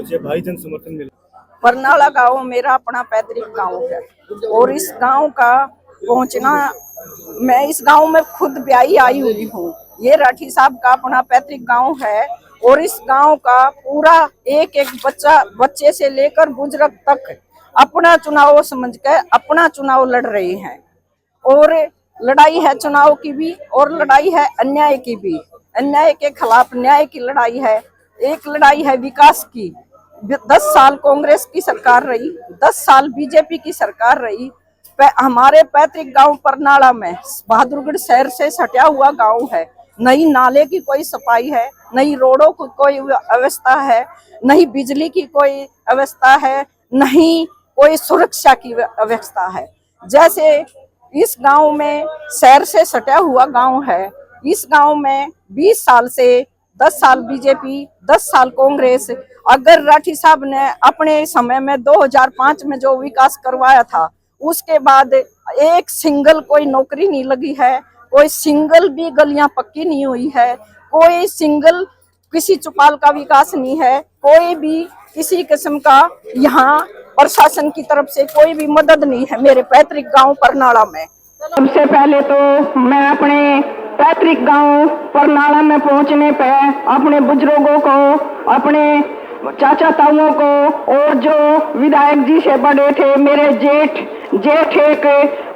पहुंचे, भारी जन समर्थन मिला। बरनाला गांव मेरा अपना पैतृक गांव है और इस गांव का पहुंचना, मैं इस गांव में खुद ब्याही आई हुई हूँ। ये राठी साहब का अपना पैतृक गांव है और इस गांव का पूरा एक एक बच्चे से लेकर बुजुर्ग तक अपना चुनाव समझ कर अपना चुनाव लड़ रहे हैं। और लड़ाई है चुनाव की भी और लड़ाई है अन्याय की भी। अन्याय के खिलाफ न्याय की लड़ाई है। एक लड़ाई है विकास की। 10 साल कांग्रेस की सरकार रही, 10 साल बीजेपी की सरकार रही। हमारे पैतृक गांव परनाला में बहादुरगढ़ शहर से सटा हुआ गांव है। नई नाले की कोई सफाई है, नई रोडों की कोई व्यवस्था है, नहीं बिजली की कोई व्यवस्था है, नहीं कोई सुरक्षा की व्यवस्था है। जैसे इस गांव में शहर से सटा हुआ गांव है। इस गांव में 20 साल से 10 साल बीजेपी, 10 साल कांग्रेस। अगर राठी साहब ने अपने समय में 2005 में जो विकास करवाया था, उसके बाद एक सिंगल कोई नौकरी नहीं लगी है, कोई सिंगल भी गलियां पक्की नहीं हुई है, कोई सिंगल किसी चौपाल का विकास नहीं है, कोई भी किसी किस्म का यहाँ प्रशासन की तरफ से कोई भी मदद नहीं है मेरे पैतृक गांव परनाला में। सबसे पहले तो मैं अपने पैतृक गांव परनाला में पहुंचने पे अपने बुजुर्गों को, अपने चाचा ताऊओं को और जो विधायक जी से बड़े थे, मेरे जेठ एक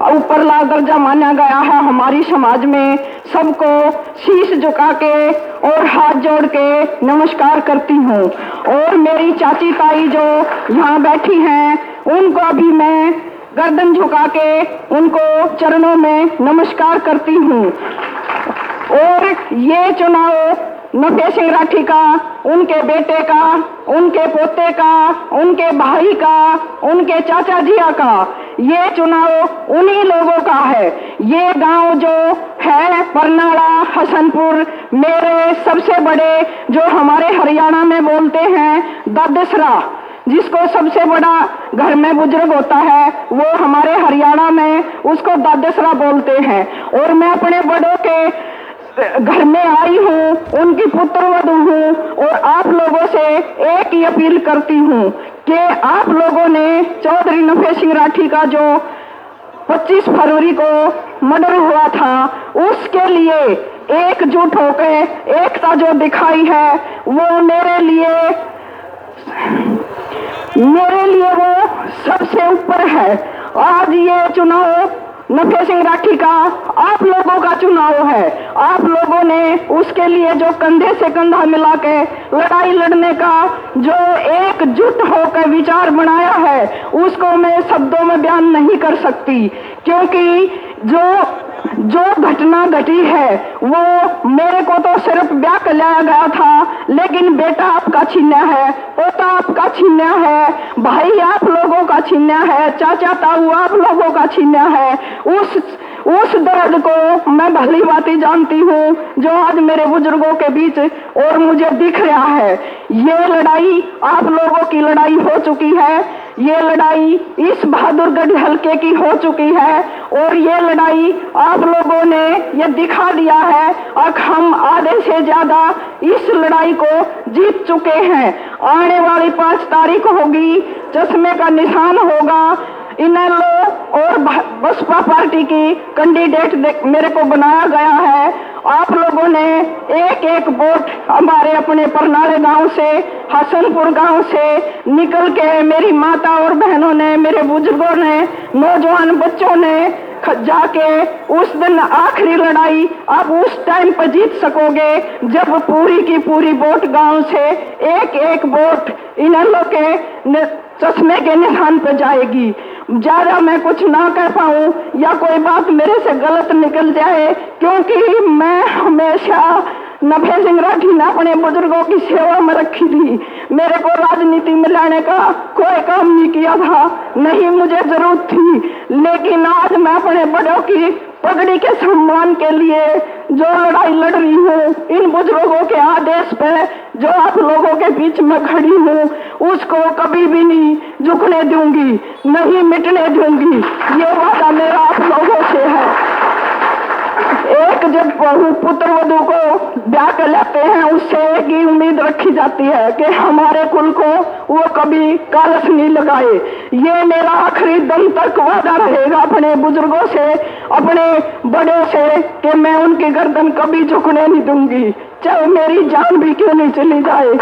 ऊपरला दर्जा माना गया है हमारी समाज में, सबको शीश झुका के और हाथ जोड़ के नमस्कार करती हूँ। और मेरी चाची ताई जो यहाँ बैठी हैं, उनको भी मैं गर्दन झुका के उनको चरणों में नमस्कार करती हूँ। और ये चुनाव नफे सिंह राठी का, उनके बेटे का, उनके पोते का, उनके भाई का, उनके चाचा जिया का, ये चुनाव उन्हीं लोगों का है। ये गांव जो है परनाला हसनपुर, मेरे सबसे बड़े जो हमारे हरियाणा में बोलते हैं दादसरा, जिसको सबसे बड़ा घर में बुजुर्ग होता है, वो हमारे हरियाणा में उसको दादसरा बोलते हैं। और मैं अपने बड़ों के घर में आई हूँ, उनकी पुत्रवधू हूँ और आप लोगों से एक ही अपील करती हूँ कि आप लोगों ने चौधरी नफे सिंह राठी का जो 25 फरवरी को मर्डर हुआ था, उसके लिए एकजुट होकर एकता जो दिखाई है, वो मेरे लिए वो सबसे ऊपर है। आज ये चुनाव नफे सिंह राठी का आप लोगों का चुनाव है। आप लोगों ने उसके लिए जो कंधे से कंधा मिला के लड़ाई लड़ने का जो एकजुट होकर विचार बनाया है, उसको मैं शब्दों में बयान नहीं कर सकती, क्योंकि जो घटना घटी है वो मेरे को तो सिर्फ ब्याह कर लाया गया था, लेकिन बेटा आपका छीना है, पोता आपका छीना है, भाई आप लोगों का छीना है, चाचा ताऊ आप लोगों का छीना है। उस दर्द को मैं भली भांति जानती हूँ जो आज मेरे बुजुर्गों के बीच और मुझे दिख रहा है। ये लड़ाई आप लोगों की लड़ाई हो चुकी है, ये लड़ाई इस बहादुरगढ़ हल्के की हो चुकी है और ये लड़ाई आप लोगों ने ये दिखा दिया है। अब हम आधे से ज्यादा इस लड़ाई को जीत चुके हैं। आने वाली 5 तारीख होगी, चश्मे का निशान होगा। इनेलो और बसपा पार्टी की कैंडिडेट मेरे को बनाया गया है। आप लोगों ने एक एक वोट हमारे अपने परनाले गांव से, हसनपुर गांव से निकल के मेरी माता और बहनों ने, मेरे बुजुर्गों ने, नौजवान बच्चों ने जाके उस दिन आखिरी लड़ाई आप उस टाइम पर जीत सकोगे जब पूरी की पूरी वोट गांव से एक एक वोट इनेलो के चश्मे के निशान पे जाएगी। ज्यादा मैं कुछ ना कह पाऊं या कोई बात मेरे से गलत निकल जाए, क्योंकि मैं हमेशा नफे सिंह राठी ने अपने बुजुर्गों की सेवा में रखी थी। मेरे को राजनीति में लाने का कोई काम नहीं किया था, नहीं मुझे जरूरत थी, लेकिन आज मैं अपने बड़ों की पगड़ी के सम्मान के लिए जो लड़ाई लड़ रही हूँ, इन बुजुर्गों के आदेश पे जो आप लोगों के बीच में खड़ी हूँ, उसको कभी भी नहीं झुकने दूंगी, नहीं मिटने दूंगी। ये वादा मेरा आप लोगों से है। एक जब बहू पुत्र वधू को ब्याह कर लेते हैं, उससे एक ही उम्मीद रखी जाती है कि हमारे कुल को वो कभी कालस नहीं लगाए। ये मेरा आखिरी दम तक वादा रहेगा अपने बुजुर्गों से, अपने बड़ों से, कि मैं उनकी गर्दन कभी झुकने नहीं दूंगी, चाहे मेरी जान भी क्यों नहीं चली जाए।